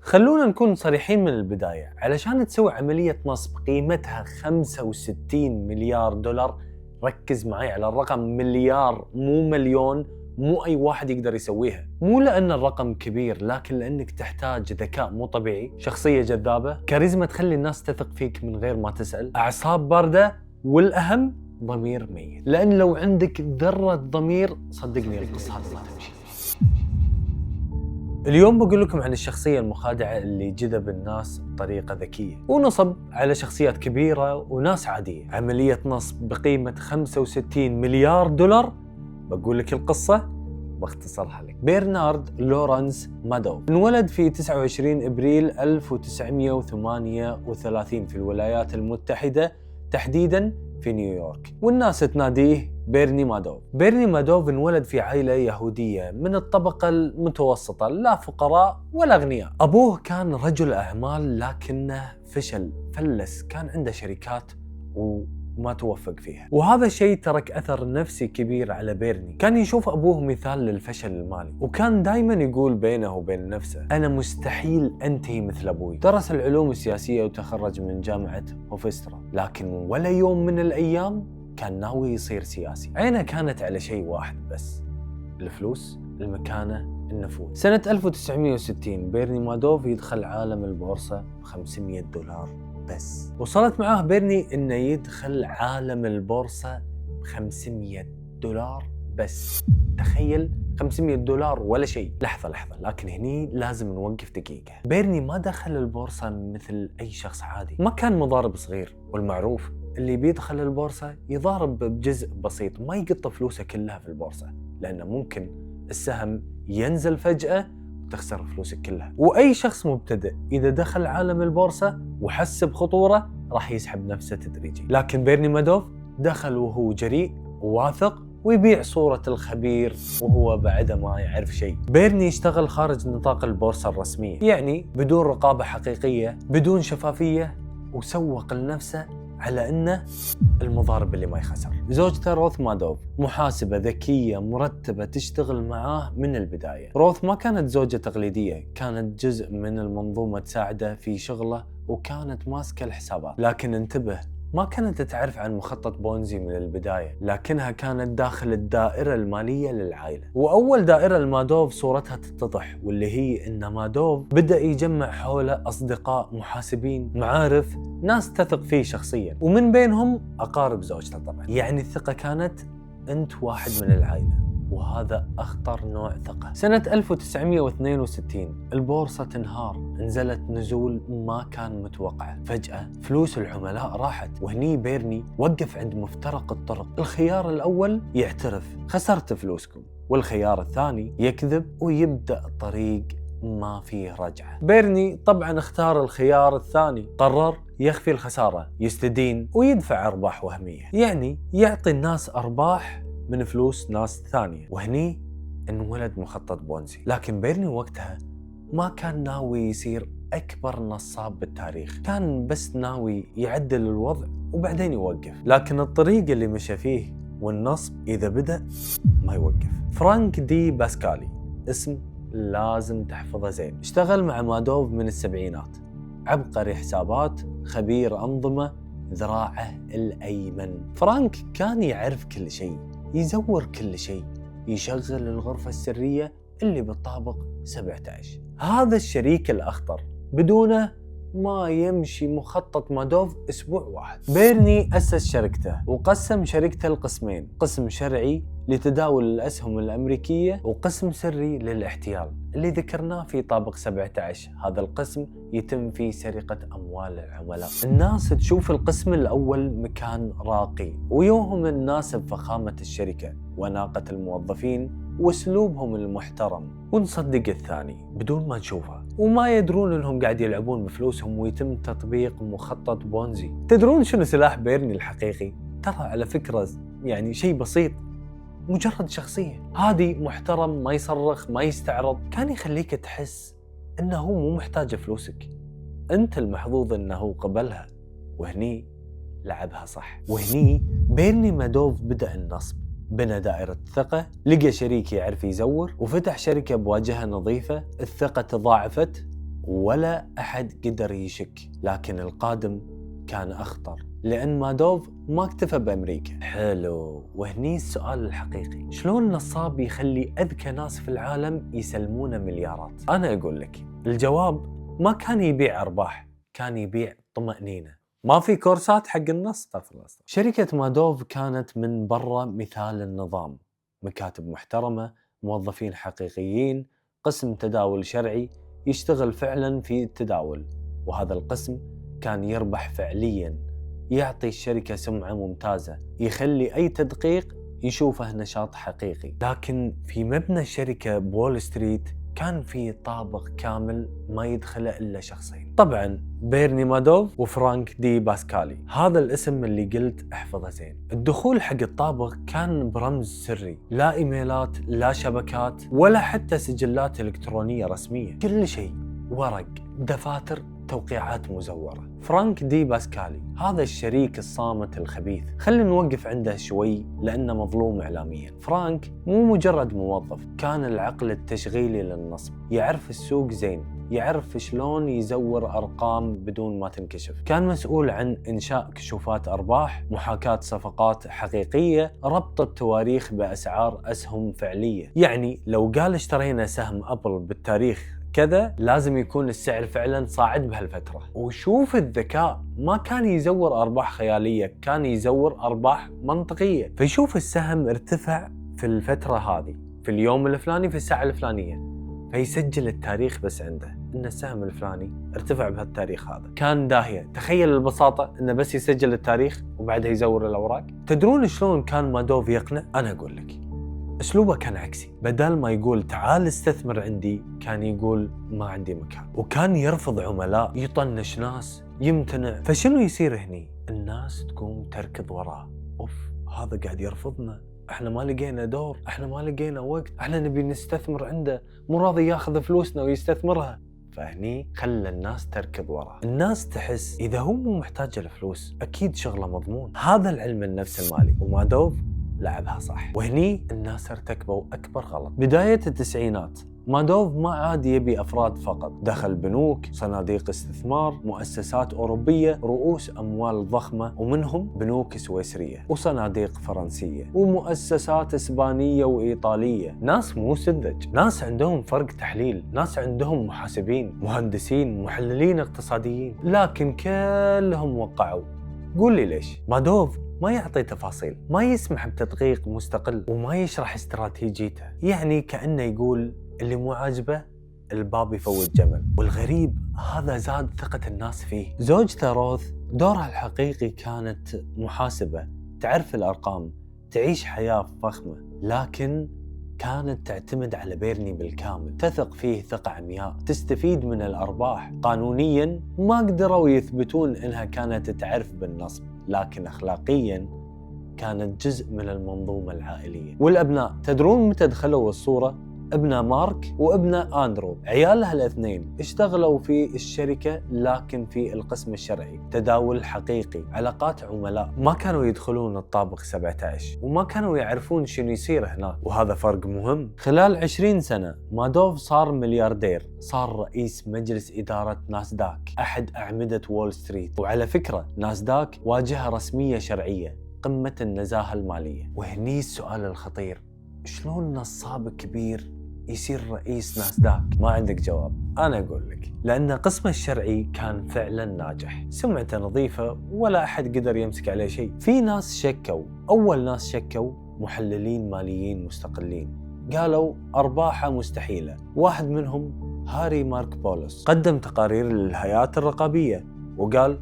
خلونا نكون صريحين من البداية، علشان تسوي عملية نصب قيمتها 65 مليار دولار، ركز معي على الرقم مليار مو مليون، مو أي واحد يقدر يسويها. مو لأن الرقم كبير، لكن لأنك تحتاج ذكاء مو طبيعي، شخصية جذابة، كاريزما تخلي الناس تثق فيك من غير ما تسأل، أعصاب باردة، والأهم ضمير ميت. لأن لو عندك ذرة ضمير صدقني القصة هذه ما تمشي. اليوم بقول لكم عن الشخصية المخادعة اللي جذب الناس بطريقة ذكية ونصب على شخصيات كبيرة وناس عادية. عملية نصب بقيمة 65 مليار دولار. بقول لك القصة باختصرها لك. برنارد لورنس مادوف انولد في 29 ابريل 1938 في الولايات المتحدة، تحديداً في نيويورك، والناس تناديه بيرني مادوف. بيرني مادوف انولد في عائلة يهودية من الطبقة المتوسطة، لا فقراء ولا أغنياء. أبوه كان رجل أعمال لكنه فلس، كان عنده شركات وما توفق فيها، وهذا الشيء ترك أثر نفسي كبير على بيرني. كان يشوف أبوه مثال للفشل المالي، وكان دايما يقول بينه وبين نفسه أنا مستحيل أنتهي مثل أبوي. درس العلوم السياسية وتخرج من جامعة هوفسترا، لكن ولا يوم من الأيام كان ناوي يصير سياسي. عينه كانت على شيء واحد بس، الفلوس، المكانة، النفوذ. سنة 1960 بيرني مادوف يدخل عالم البورصة ب$500 بس. وصلت معاه بيرني انه يدخل عالم البورصة ب$500 بس. تخيل، $500 ولا شيء. لحظة، لكن هني لازم نوقف دقيقة. بيرني ما دخل البورصة مثل أي شخص عادي، ما كان مضارب صغير، والمعروف اللي بيدخل البورصة يضارب بجزء بسيط، ما يقط فلوسه كلها في البورصة، لأنه ممكن السهم ينزل فجأة وتخسر فلوسك كلها. وأي شخص مبتدئ إذا دخل عالم البورصة وحس بخطورة راح يسحب نفسه تدريجي. لكن بيرني مادوف دخل وهو جريء وواثق، ويبيع صورة الخبير وهو بعد ما يعرف شيء. بيرني يشتغل خارج نطاق البورصة الرسمية، يعني بدون رقابة حقيقية، بدون شفافية، وسوق لنفسه على انه المضارب اللي ما يخسر. زوجته روث مادوف محاسبة ذكية مرتبة تشتغل معاه من البداية. روث ما كانت زوجة تقليدية، كانت جزء من المنظومة تساعده في شغله، وكانت ماسكة الحسابات. لكن انتبه، ما كانت تعرف عن مخطط بونزي من البداية، لكنها كانت داخل الدائرة المالية للعائلة. وأول دائرة المادوف صورتها تتضح، واللي هي إن مادوف بدأ يجمع حوله أصدقاء محاسبين، معارف، ناس تثق فيه شخصيا، ومن بينهم أقارب زوجته طبعا. يعني الثقة كانت أنت واحد من العائلة، وهذا أخطر نوع ثقة. سنة 1962 البورصة تنهار، نزلت نزول ما كان متوقع. فجأة فلوس العملاء راحت، وهني بيرني وقف عند مفترق الطرق. الخيار الأول يعترف خسرت فلوسكم، والخيار الثاني يكذب ويبدأ طريق ما فيه رجعة. بيرني طبعا اختار الخيار الثاني، قرر يخفي الخسارة، يستدين ويدفع أرباح وهمية، يعني يعطي الناس أرباح من فلوس ناس ثانية. وهني انولد مخطط بونزي. لكن بيرني وقتها ما كان ناوي يصير أكبر نصاب بالتاريخ، كان بس ناوي يعدل الوضع وبعدين يوقف. لكن الطريق اللي مشى فيه والنصب إذا بدأ ما يوقف. فرانك دي باسكالي، اسم لازم تحفظه زين. اشتغل مع مادوف من السبعينات، عبقري حسابات، خبير أنظمة، ذراعه الأيمن. فرانك كان يعرف كل شيء، يزور كل شيء، يشغل الغرفة السرية اللي بالطابق 17. هذا الشريك الأخطر، بدونه ما يمشي مخطط مادوف أسبوع واحد. بيرني أسس شركته وقسم شركته لقسمين، قسم شرعي لتداول الأسهم الأمريكية، وقسم سري للاحتيال اللي ذكرناه في طابق 17. هذا القسم يتم فيه سرقة أموال العملاء. الناس تشوف القسم الأول مكان راقي، ويوهم الناس بفخامة الشركة وناقة الموظفين واسلوبهم المحترم، ونصدق الثاني بدون ما نشوفه، وما يدرون انهم قاعد يلعبون بفلوسهم ويتم تطبيق مخطط بونزي. تدرون شنو سلاح بيرني الحقيقي؟ ترى على فكرة يعني شيء بسيط، مجرد شخصية هادي محترم، ما يصرخ، ما يستعرض، كان يخليك تحس انه مو محتاج فلوسك، انت المحظوظ انه قبلها. وهني لعبها صح. وهني بيرني مادوف بدأ النصب، بنى دائرة ثقة، لقى شريك يعرف يزور، وفتح شركة بواجهة نظيفة. الثقة تضاعفت ولا أحد قدر يشك. لكن القادم كان أخطر، لأن مادوف ما اكتفى بأمريكا. حلو، وهني السؤال الحقيقي: شلون نصاب يخلي أذكى ناس في العالم يسلمونه مليارات؟ أنا أقول لك الجواب: ما كان يبيع أرباح، كان يبيع طمأنينة. ما في كورسات حق النص. استغفر الله. شركة مادوف كانت من برا مثال النظام: مكاتب محترمة، موظفين حقيقيين، قسم تداول شرعي يشتغل فعلا في التداول، وهذا القسم كان يربح فعليا، يعطي الشركة سمعة ممتازة، يخلي أي تدقيق يشوفه نشاط حقيقي. لكن في مبنى الشركة بول ستريت كان في طابق كامل ما يدخله إلا شخصين، طبعا بيرني مادوف وفرانك دي باسكالي. هذا الاسم اللي قلت احفظه زين. الدخول حق الطابق كان برمز سري، لا ايميلات، لا شبكات، ولا حتى سجلات الكترونية رسمية. كل شيء ورق، دفاتر، توقيعات مزورة. فرانك دي باسكالي هذا الشريك الصامت الخبيث، خلينا نوقف عنده شوي لأنه مظلوم إعلاميا. فرانك مو مجرد موظف، كان العقل التشغيلي للنصب، يعرف السوق زين، يعرف شلون يزور أرقام بدون ما تنكشف. كان مسؤول عن إنشاء كشوفات أرباح، محاكاة صفقات حقيقية، ربط التواريخ بأسعار أسهم فعلية. يعني لو قال اشترينا سهم أبل بالتاريخ كذا، لازم يكون السعر فعلا صاعد بهالفترة. وشوف الذكاء، ما كان يزور أرباح خيالية، كان يزور أرباح منطقية. فيشوف السهم ارتفع في الفترة هذه، في اليوم الفلاني، في الساعة الفلانية، فيسجل التاريخ بس عنده إن السهم الفلاني ارتفع بهالتاريخ هذا. كان داهية. تخيل البساطة إنه بس يسجل التاريخ وبعدها يزور الأوراق. تدرون شلون كان مادوف يقنع؟ أنا أقول لك. أسلوبه كان عكسي، بدل ما يقول تعال استثمر عندي، كان يقول ما عندي مكان. وكان يرفض عملاء، يطنش ناس، يمتنع. فشنو يصير هني؟ الناس تقوم تركض وراه. أوف، هذا قاعد يرفضنا، احنا ما لقينا دور، احنا ما لقينا وقت، احنا نبي نستثمر عنده، مو راضي ياخذ فلوسنا ويستثمرها. فهني خلى الناس تركض وراه. الناس تحس إذا هو مو محتاج الفلوس أكيد شغله مضمون. هذا العلم النفس المالي، ومادوف لعبها صح. وهني الناس ارتكبوا أكبر غلط. بداية التسعينات مادوف ما عاد يبي أفراد فقط، دخل بنوك، صناديق استثمار، مؤسسات أوروبية، رؤوس أموال ضخمة، ومنهم بنوك سويسرية وصناديق فرنسية ومؤسسات إسبانية وإيطالية. ناس مو سذج، ناس عندهم فرق تحليل، ناس عندهم محاسبين، مهندسين، محللين اقتصاديين، لكن كلهم وقعوا. قول لي ليش؟ مادوف ما يعطي تفاصيل، ما يسمح بتدقيق مستقل، وما يشرح استراتيجيته. يعني كأنه يقول اللي مو عاجبه الباب يفوت جمل. والغريب هذا زاد ثقة الناس فيه. زوجته روث دورها الحقيقي كانت محاسبة، تعرف الأرقام، تعيش حياة فخمة، لكن كانت تعتمد على بيرني بالكامل، تثق فيه ثقة عمياء، تستفيد من الأرباح. قانونياً ما قدروا يثبتون إنها كانت تعرف بالنصب، لكن أخلاقياً كانت جزء من المنظومة العائلية. والأبناء تدرون متى دخلوا الصورة؟ ابنه مارك وابنه آندرو، عيالها الاثنين اشتغلوا في الشركة لكن في القسم الشرعي، تداول حقيقي، علاقات عملاء. ما كانوا يدخلون الطابق 17 وما كانوا يعرفون شنو يصير هناك، وهذا فرق مهم. خلال 20 سنة مادوف صار ملياردير، صار رئيس مجلس إدارة ناسداك، أحد أعمدة وول ستريت. وعلى فكرة ناسداك واجهة رسمية شرعية، قمة النزاهة المالية. وهني السؤال الخطير: شلون نصاب كبير يصير رئيس ناسداك؟ ما عندك جواب. أنا أقول لك، لأن قسمه الشرعي كان فعلا ناجح، سمعته نظيفة، ولا أحد قدر يمسك عليه شيء. في ناس شكوا، أول ناس شكوا محللين ماليين مستقلين، قالوا أرباحه مستحيلة. واحد منهم هاري مارك بولس قدم تقارير للهيئات الرقابية وقال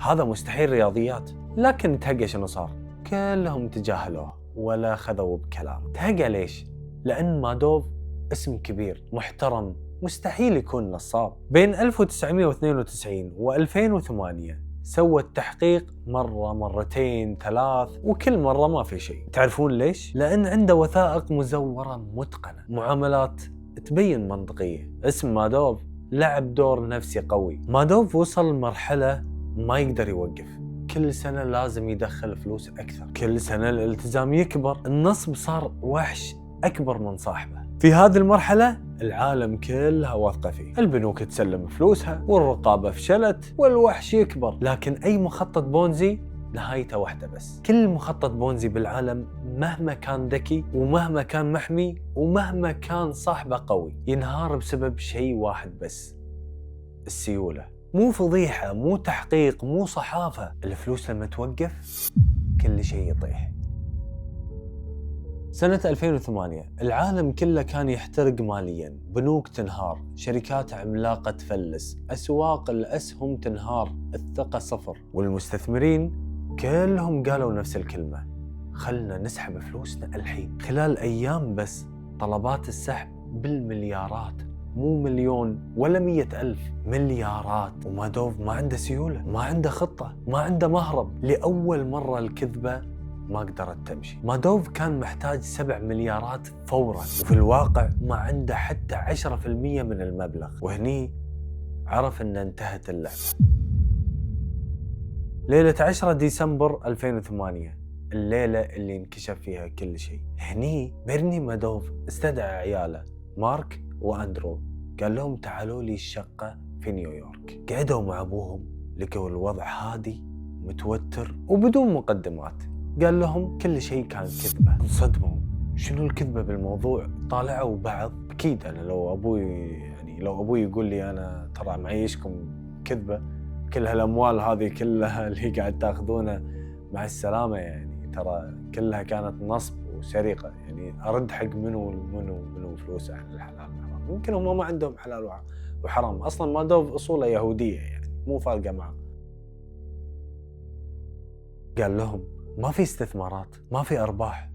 هذا مستحيل رياضيات. لكن تهقى شنو صار؟ كلهم تجاهلوه ولا خذوا بكلام. تهقى ليش؟ لأن مادوف اسم كبير محترم، مستحيل يكون نصاب. بين 1992 و2008 سوى التحقيق مرة، مرتين، ثلاث، وكل مرة ما في شيء. تعرفون ليش؟ لأن عنده وثائق مزورة متقنة، معاملات تبين منطقية. اسم مادوف لعب دور نفسي قوي. مادوف وصل مرحلة ما يقدر يوقف، كل سنة لازم يدخل فلوس أكثر، كل سنة الالتزام يكبر، النصب صار وحش أكبر من صاحبه. في هذه المرحلة العالم كلها واثقة فيه، البنوك تسلم فلوسها والرقابة فشلت والوحش يكبر. لكن أي مخطط بونزي نهايته واحدة بس. كل مخطط بونزي بالعالم مهما كان ذكي ومهما كان محمي ومهما كان صاحبه قوي ينهار بسبب شيء واحد بس: السيولة. مو فضيحة، مو تحقيق، مو صحافة، الفلوس لما توقف كل شيء يطيح. سنة 2008 العالم كله كان يحترق مالياً، بنوك تنهار، شركات عملاقة تفلس، أسواق الأسهم تنهار، الثقة صفر، والمستثمرين كلهم قالوا نفس الكلمة: خلنا نسحب فلوسنا الحين. خلال أيام بس طلبات السحب بالمليارات، مو مليون ولا 100,000، مليارات. ومادوف ما عنده سيولة، ما عنده خطة، ما عنده مهرب. لأول مرة الكذبة ما قدرت تمشي. مادوف كان محتاج 7 مليارات فورا، وفي الواقع ما عنده حتى 10% من المبلغ. وهني عرف ان انتهت اللعبة. ليلة 10 ديسمبر 2008، الليلة اللي انكشف فيها كل شيء. هني بيرني مادوف استدعى عياله مارك واندرو، قال لهم تعالوا لي الشقة في نيويورك. قعدوا مع ابوهم، لقوا الوضع هادي متوتر وبدون مقدمات. قال لهم كل شيء كان كذبة. انصدموا، شنو الكذبة بالموضوع؟ طالعوا بعض. اكيد انا لو ابوي يقول لي انا ترى معيشكم كذبة، كل هالاموال هذه كلها اللي قاعد تاخذونه مع السلامة، يعني ترى كلها كانت نصب وسرقة، يعني ارد حق منو فلوسه عن الحلال والحرام. يمكن هم ما عندهم حلال وحرام اصلا، ما دوب اصوله يهودية، يعني مو فارقة معه. قال لهم ما في استثمارات، ما في أرباح،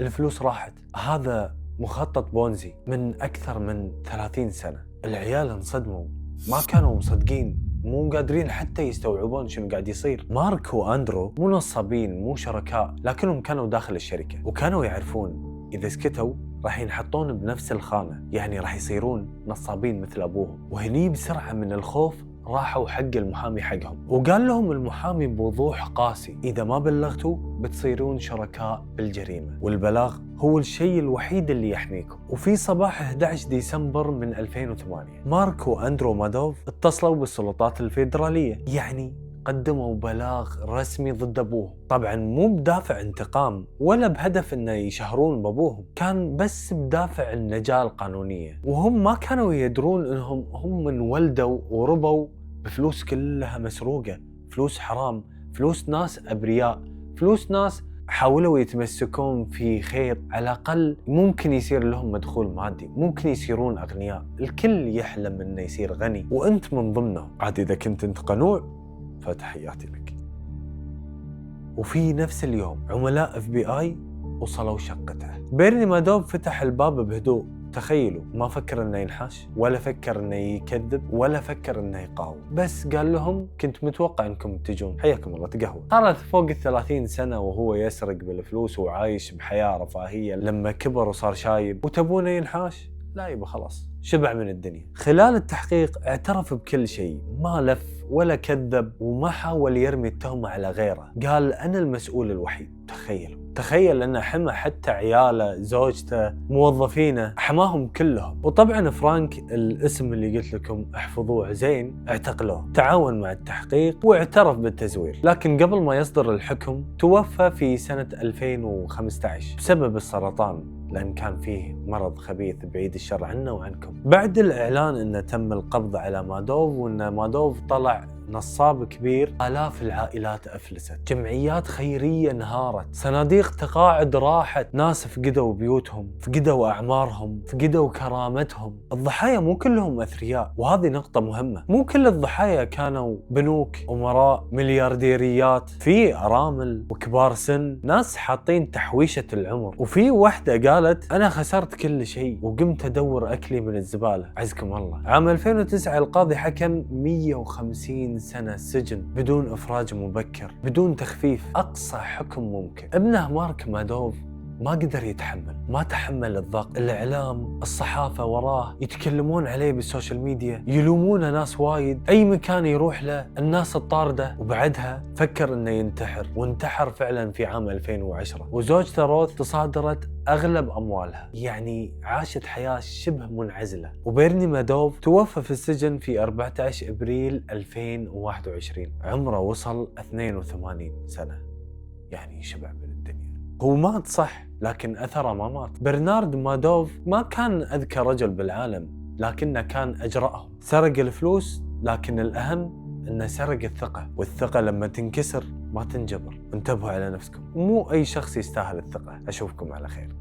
الفلوس راحت. هذا مخطط بونزي من أكثر من 30 سنة. العيال انصدموا، ما كانوا مصدقين، مو قادرين حتى يستوعبون شنو قاعد يصير. مارك وأندرو مو نصابين، مو شركاء، لكنهم كانوا داخل الشركة وكانوا يعرفون إذا سكتوا راح ينحطون بنفس الخانة، يعني راح يصيرون نصابين مثل أبوهم. وهني بسرعة من الخوف راحوا حق المحامي حقهم، وقال لهم المحامي بوضوح قاسي: إذا ما بلغتوا بتصيرون شركاء بالجريمة، والبلاغ هو الشيء الوحيد اللي يحميكم. وفي صباح 11 ديسمبر من 2008 مارك وأندرو مادوف اتصلوا بالسلطات الفيدرالية، يعني قدموا بلاغ رسمي ضد أبوهم. طبعا مو بدافع انتقام ولا بهدف انه يشهرون بابوهم، كان بس بدافع النجاة القانونية. وهم ما كانوا يدرون انهم هم انولدوا وربوا بفلوس كلها مسروقة، فلوس حرام، فلوس ناس أبرياء، فلوس ناس حاولوا يتمسكون في خيط على الأقل ممكن يصير لهم مدخول مادي، ممكن يصيرون أغنياء. الكل يحلم انه يصير غني وانت من ضمنه. عاد اذا كنت انت قنوع فتحياتي لك. وفي نفس اليوم عملاء FBI وصلوا شقته. بيرني مادوف فتح الباب بهدوء. تخيلوا، ما فكر انه ينحاش ولا فكر انه يكذب ولا فكر انه يقاوم، بس قال لهم كنت متوقع انكم تجون، حياكم الله تقهوى. صارت فوق 30 سنة وهو يسرق بالفلوس وعايش بحياة رفاهية. لما كبر وصار شايب وتبونه ينحاش؟ لا يبا خلاص، شبع من الدنيا. خلال التحقيق اعترف بكل شيء، ما لف ولا كذب وما حاول يرمي التهمة على غيره. قال أنا المسؤول الوحيد. تخيل أنه حمى حتى عياله، زوجته، موظفينه، حماهم كلهم. وطبعا فرانك، الاسم اللي قلت لكم احفظوه زين، اعتقلوه. تعاون مع التحقيق واعترف بالتزوير، لكن قبل ما يصدر الحكم توفى في سنة 2015 بسبب السرطان، لأن كان فيه مرض خبيث بعيد الشر عنا وعنكم. بعد الإعلان أنه تم القبض على مادوف وأن مادوف طلع نصاب كبير، آلاف العائلات أفلست، جمعيات خيرية انهارت، صناديق تقاعد راحت، ناس فقدوا بيوتهم، فقدوا أعمارهم، فقدوا كرامتهم. الضحايا مو كلهم أثرياء، وهذه نقطة مهمة. مو كل الضحايا كانوا بنوك، أمراء، مليارديريات. في أرامل وكبار سن، ناس حاطين تحويشة العمر. وفي واحدة قالت أنا خسرت كل شيء وقمت أدور أكلي من الزبالة. عزكم الله. عام 2009 القاضي حكم 150 سنة سجن بدون إفراج مبكر، بدون تخفيف، أقصى حكم ممكن. ابنه مارك مادوف ما قدر يتحمل، ما تحمل الضغط. الإعلام، الصحافة وراه يتكلمون عليه بالسوشيال ميديا، يلومونه ناس وايد، أي مكان يروح له الناس الطاردة. وبعدها فكر إنه ينتحر، وانتحر فعلا في عام 2010. وزوجته روث تصادرت أغلب أموالها، يعني عاشت حياة شبه منعزلة. وبيرني مادوف توفى في السجن في 14 إبريل 2021، عمره وصل 82 سنة، يعني شبع من الدنيا. هو مات صح، لكن أثره ما مات. برنارد مادوف ما كان أذكى رجل بالعالم، لكنه كان أجرأهم. سرق الفلوس، لكن الأهم أنه سرق الثقة، والثقة لما تنكسر ما تنجبر. انتبهوا على نفسكم، مو أي شخص يستاهل الثقة. أشوفكم على خير.